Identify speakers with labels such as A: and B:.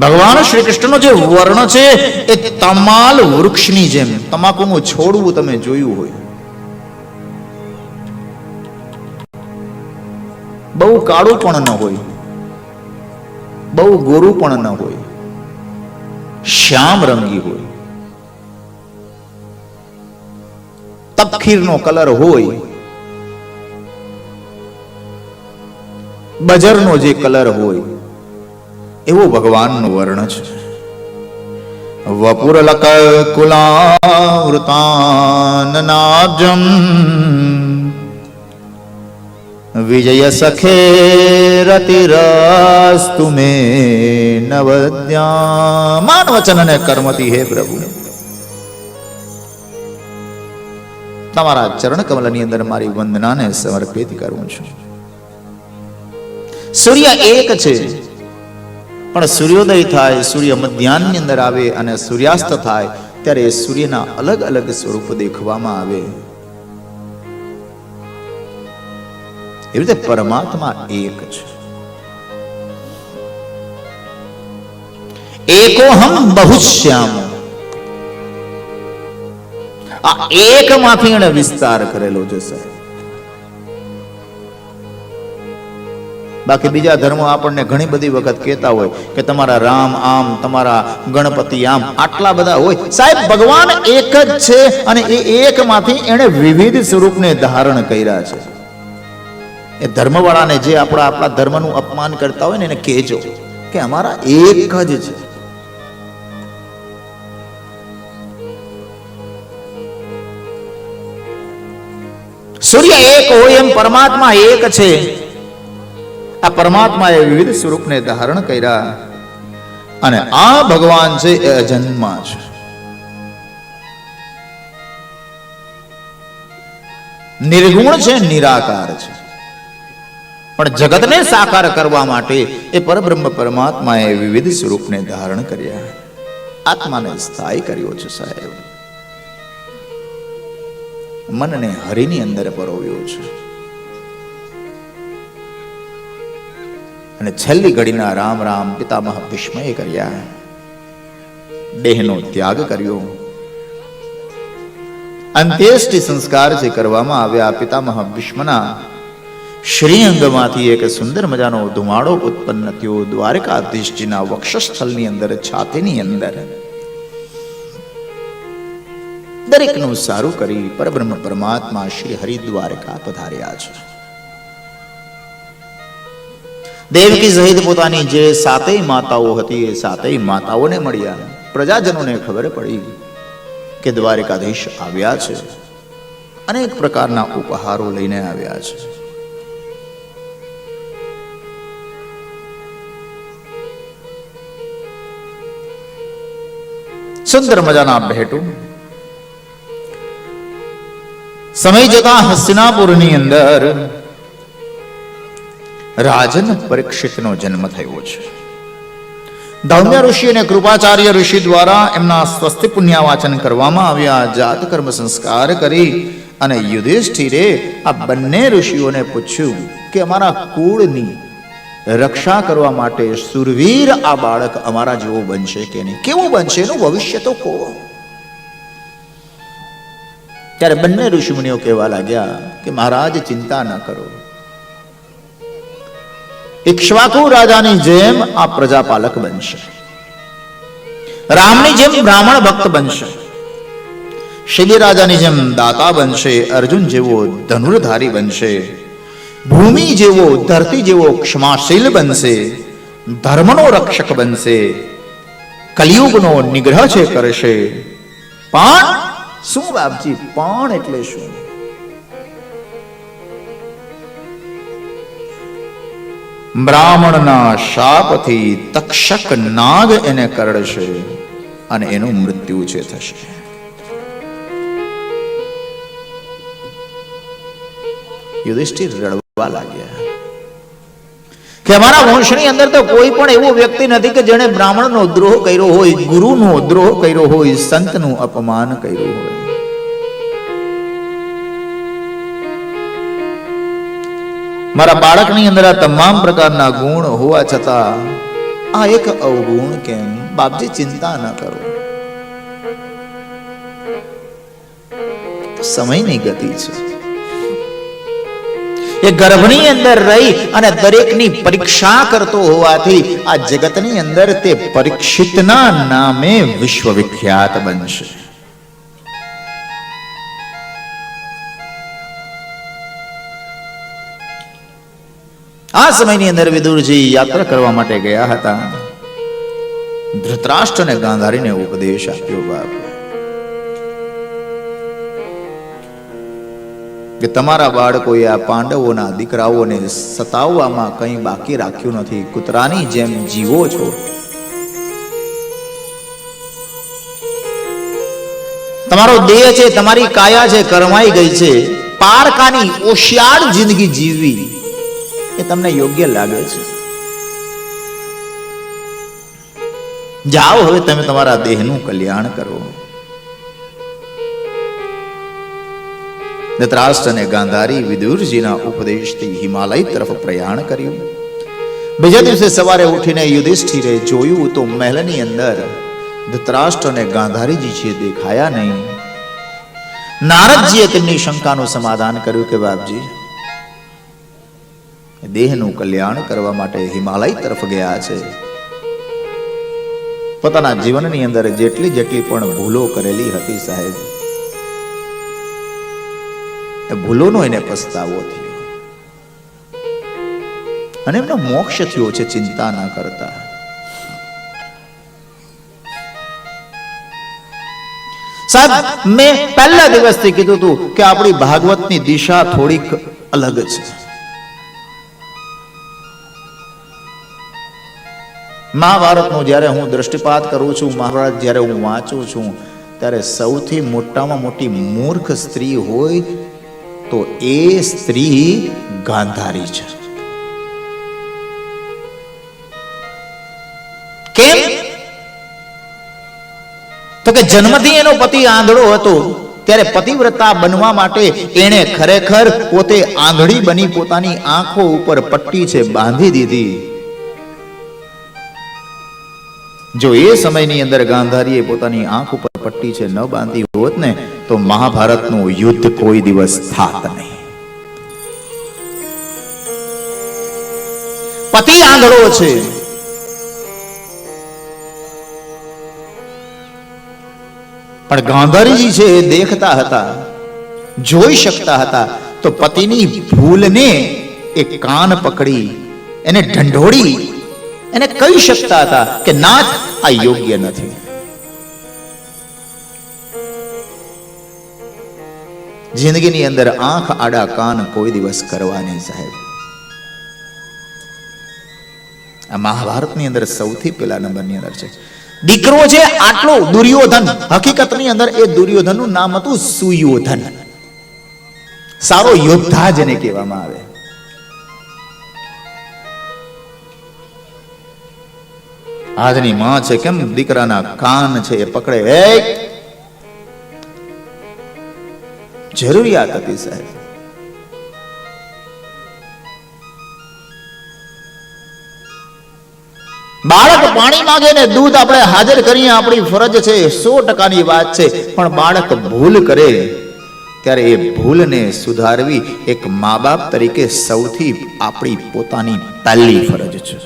A: ભગવાન શ્રી કૃષ્ણનો જે વર્ણ છે એ તમાલ વૃક્ષની જેમ, તમાકુનું છોડવું તમે જોયું હોય, બહુ કાળું પણ ન હોય, બહુ ગોરું પણ ન હોય, શ્યામ રંગી હોય, તપખીરનો કલર હોય, બજરનો જે કલર હોય, એવો ભગવાનનો વર્ણ છે. વપુરલક કુલાવૃતાનનાબ્જમ વિજય સખે રતિરસ્તુ મે નવદ્યા. માન વચન અને કર્મથી હે પ્રભુ, તમારા ચરણ કમલની અંદર મારી વંદનાને સમર્પિત કરું છું. સૂર્ય એક છે, પણ સૂર્યોદય થાય, સૂર્ય મધ્યાહની અંદર આવે અને સૂર્યાસ્ત થાય ત્યારે એ સૂર્યના અલગ અલગ સ્વરૂપ દેખવામાં આવે. એવી રીતે પરમાત્મા એક છે. એકોહમ બહુશ્યામ. આ એક માંથી એને વિસ્તાર કરેલો છે સાહેબ. બાકી બીજા ધર્મો આપણને ઘણી બધી વખત કહેતા હોય કે તમારા રામ આમ, તમારા ગણપતિ આમ, આટલા બધા હોય. સાહેબ ભગવાન એક જ છે અને એ એક માંથી એને વિવિધ સ્વરૂપને ધારણ કર્યા છે. એ ધર્મવાળાને જે આપણા ધર્મનું અપમાન કરતા હોય ને એને કહેજો કે અમારા એક જ છે. સૂર્ય એક હોય એમ પરમાત્મા એક છે. આ પરમાત્માએ વિવિધ સ્વરૂપને ધારણ કર્યા અને આ ભગવાન છે એ અજન્મા છે. નિર્ગુણ છે, નિરાકાર છે, પણ જગતને સાકાર કરવા માટે એ પરબ્રહ્મ પરમાત્માએ વિવિધ સ્વરૂપને ધારણ કર્યા, આત્માને સ્થાયી કર્યો છે સાહેબ. મનને હરિની અંદર પરોવ્યો છે અને છેલ્લી ઘડીના રામ રામ પિતામહ ભીષ્મએ કર્યા. દેહનો ત્યાગ કર્યો. અંત્યેષ્ટિ સંસ્કાર જે કરવામાં આવ્યા, પિતામહ ભીષ્મના શ્રીઅંગમાંથી એક સુંદર મજાનો ધુમાડો ઉત્પન્ન થયો. દ્વારકાધીશજીના વક્ષસ્થળની અંદર, છાતીની અંદર દરેકનું સારું કરી પરબ્રહ્મ પરમાત્મા શ્રી હરિદ્વારકા પધાર્યા છે. દેવકી સહિત પોતાની જે સાતેય માતાઓ હતી એ સાતેય માતાઓને મળ્યા. પ્રજાજનોને ખબર પડી કે દ્વારકાધીશ આવ્યા છે. અનેક પ્રકારના ઉપહારો લઈને આવ્યા છે. સુંદર મજાના ભેટો. સમય જતા હસ્તિનાપુરની અંદર રાજન પરીક્ષિતનો જન્મ થયો છે. ધૌમ્ય ઋષિ અને કૃપાચાર્ય ઋષિ દ્વારા એમના સ્વસ્તિ પુણ્યવાચન કરવામાં આવ્યા. જાત કર્મ સંસ્કાર કરી અને યુધિષ્ઠિરે આ બંને ઋષિઓને પૂછ્યું કે અમારા કુળની રક્ષા કરવા માટે સુરવીર આ બાળક અમારા જેવો બનશે કે નહીં, કેવું બનશે, એનું ભવિષ્ય તો કહો. ત્યારે બંને ઋષિમુનિઓ કહેવા લાગ્યા કે મહારાજ ચિંતા ન કરો, ઇક્ષ્વાકુ રાજાની જેમ આ પ્રજાપાલક બનશે, રામની જેમ બ્રાહ્મણ ભક્ત બનશે, શૈલી રાજાની જેમ દાતા બનશે, અર્જુન જેવો ધનુર્ધારી બનશે, ભૂમિ જેવો ધરતી જેવો ક્ષમાશીલ બનશે, ધર્મનો રક્ષક બનશે, કલિયુગનો નિગ્રહ છે કરશે. પણ શું બાપજી, પણ એટલે શું? બ્રાહ્મણના શાપથી તક્ષક નાગ એને કરડશે અને એનું મૃત્યુ છે થશે. યુધિષ્ઠિર રડવા લાગ્યા કે અમારા વંશની અંદર તો કોઈ પણ એવો વ્યક્તિ નથી કે જેણે બ્રાહ્મણનો દ્રોહ કર્યો હોય, ગુરુનો દ્રોહ કર્યો હોય, સંતનું અપમાન કર્યું હોય. મારા બાળકની અંદર આ તમામ પ્રકારના ગુણ હોવા છતાં આ એક અવગુણ કેમ? બાપજી ચિંતા ન કરો, સમયની ગતિ છે. એ ગર્ભની અંદર રહી અને દરેકની પરીક્ષા કરતો હોવાથી આ જગતની અંદર તે પરીક્ષિતના નામે વિશ્વવિખ્યાત બનશે. આ સમયની અંદર વિદુરજી યાત્રા કરવા માટે ગયા હતા. ધૃતરાષ્ટ્ર અને ગાંધારીને ઉપદેશ આપ્યો બાપ કે તમારા બાળકોએ આ પાંડવોના દીકરાઓને સતાવવામાં કંઈ બાકી રાખ્યું નથી. કૂતરાની જેમ જીવો છો. તમારો દેહ છે, તમારી કાયા છે, કરમાઈ ગઈ છે. પારકાની ઓશિયાળ જિંદગી જીવવી એ તમને યોગ્ય લાગે છે? જાઓ હવે તમે તમારા દેહનું કલ્યાણ કરો. ધૃતરાષ્ટ્ર અને ગાંધારી વિદુરજીના ઉપદેશથી હિમાલય તરફ પ્રયાણ કર્યું. બીજા દિવસે સવારે ઉઠીને યુધિષ્ઠિરે જોયું તો મહેલની અંદર ધૃતરાષ્ટ્ર અને ગાંધારીજી છે દેખાયા નહીં. નારદજીએ તેમની શંકાનું સમાધાન કર્યું કે બાપજી દેહનું કલ્યાણ કરવા માટે હિમાલય તરફ ગયા છે. પોતાના જીવનની અંદર જેટલી પણ ભૂલો કરેલી હતી સાહેબ, એ ભૂલોનો એને પસ્તાવો થયો અને એમનો મોક્ષ થયો છે. ચિંતા ના કરતા. સાહેબ મેં પહેલા દિવસથી કીધું હતું કે આપણી ભાગવતની દિશા થોડીક અલગ છે. મહાભારતનો જ્યારે હું દ્રષ્ટિપાત કરું છું, મહાભારત જ્યારે હું વાંચું છું, ત્યારે સૌથી મોટામાં મોટી મૂર્ખ સ્ત્રી હોય તો એ સ્ત્રી ગાંધારી છે. કેમ? તો કે જન્મથી એનો પતિ આંધળો હતો, ત્યારે પતિવ્રતા બનવા માટે એણે ખરેખર પોતે આંધળી બની પોતાની આંખો ઉપર પટ્ટી છે બાંધી દીધી. જો એ સમયની અંદર ગાંધારીએ પોતાની આંખ ઉપર પટ્ટી છે ન બાંધી હોત ને તો મહાભારતનું યુદ્ધ કોઈ દિવસ થાત નહીં. પતિ આંધળો છે, પણ ગાંધારીજી છે એ દેખતા હતા, જોઈ શકતા હતા. તો પતિની ભૂલને એ કાન પકડી એને ઢંઢોળી એને કહી શકતા હતા કે નાથ આ યોગ્ય નથી. જિંદગીની અંદર આંખ આડા કાન કોઈ દિવસ કરવા નહીં સાહેબ. આ મહાભારતની અંદર સૌથી પહેલા નંબરની અંદર છે. દીકરો છે આટલો દુર્યોધન, હકીકતની અંદર એ દુર્યોધનનું નામ હતું સુયોધન. સારો યોદ્ધા જેને કહેવામાં આવે. આજની માં છે કેમ દીકરાના કાન છે એ પકડે, જરૂરિયાત હતી સાહેબ. બાળક પાણી માંગે ને દૂધ આપણે હાજર કરીએ આપણી ફરજ છે, 100%ની વાત છે. પણ બાળક ભૂલ કરે ત્યારે એ ભૂલને સુધારવી એક મા બાપ તરીકે સૌથી આપણી પોતાની પહેલી ફરજ છે.